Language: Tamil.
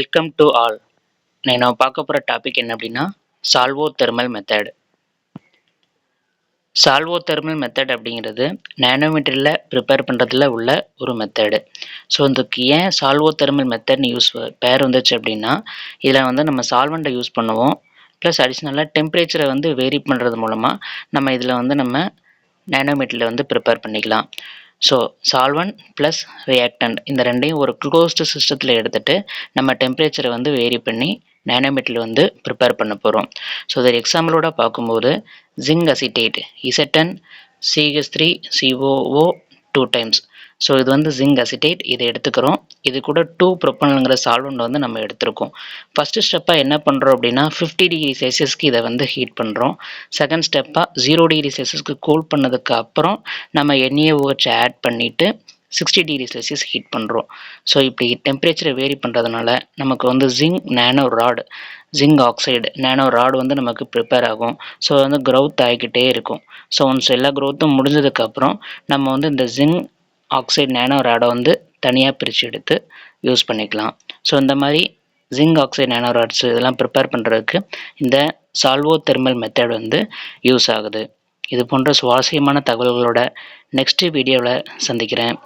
Welcome to all. நான் பார்க்க போகிற டாபிக் என்ன அப்படின்னா சால்வோ தெர்மல் மெத்தட். சால்வோ தெர்மல் மெத்தட் அப்படிங்கிறது நேனோமீட்டரில் ப்ரிப்பேர் பண்ணுறதுல உள்ள ஒரு மெத்தடு. ஸோ இதுக்கு ஏன் சால்வோ தெர்மல் மெத்தட்னு பேர் வந்துச்சு அப்படின்னா, இதில் வந்து நம்ம சால்வெண்ட்டை யூஸ் பண்ணுவோம். ப்ளஸ் அடிஷ்னலாக டெம்பரேச்சரை வந்து வேரி பண்ணுறது மூலமாக நம்ம இதில் வந்து நம்ம நேனோமீட்டரில் வந்து ப்ரிப்பேர் பண்ணிக்கலாம். ஸோ சால்வன்ட் ப்ளஸ் ரியாக்டன்ட் இந்த ரெண்டையும் ஒரு க்ளோஸ்டு சிஸ்டத்தில் எடுத்துகிட்டு நம்ம டெம்பரேச்சரை வந்து வேரி பண்ணி நேனோமீட்டரில் வந்து ப்ரிப்பேர் பண்ண போகிறோம். ஸோ இதை எக்ஸாம்பிளோட பார்க்கும்போது zinc acetate Zn CH3COO 2 times. So இது வந்து ஜிங்க் அசிட்டேட், இதை எடுத்துக்கிறோம். இது கூட 2 ப்ரொப்பனல்ங்கிற சால்வெண்ட் வந்து நம்ம எடுத்திருக்கோம். ஃபஸ்ட்டு ஸ்டெப்பாக என்ன பண்ணுறோம் அப்படின்னா 50 டிகிரி செல்சியஸ்க்கு இதை வந்து ஹீட் பண்ணுறோம். செகண்ட் ஸ்டெப்பாக 0 டிகிரி செல்சியஸ்க்கு கூல் பண்ணதுக்கு அப்புறம் நம்ம NaOH ஆட் பண்ணிவிட்டு 60 டிகிரி செல்சியஸ் ஹீட் பண்ணுறோம். ஸோ இப்படி டெம்பரேச்சரை வேரி பண்ணுறதுனால நமக்கு வந்து ஜிங்க் ஆக்சைடு நேனோ ராட் வந்து நமக்கு ப்ரிப்பேர் ஆகும். ஸோ வந்து க்ரௌத் ஆகிக்கிட்டே இருக்கும். ஸோ ஒன்ஸ் எல்லா க்ரோத்தும் முடிஞ்சதுக்கப்புறம் நம்ம வந்து இந்த ஜிங்க் ஆக்சைடு நேனோ ராடை வந்து தனியாக பிரித்து எடுத்து யூஸ் பண்ணிக்கலாம். ஸோ இந்த மாதிரி ஜிங்க் ஆக்சைடு நேனோ ராட்ஸ் இதெல்லாம் ப்ரிப்பேர் பண்ணுறதுக்கு இந்த சால்வோ தெர்மல் மெத்தட் வந்து யூஸ் ஆகுது. இது போன்ற சுவாரஸ்யமான தகவல்களோட நெக்ஸ்ட் வீடியோவில் சந்திக்கிறேன்.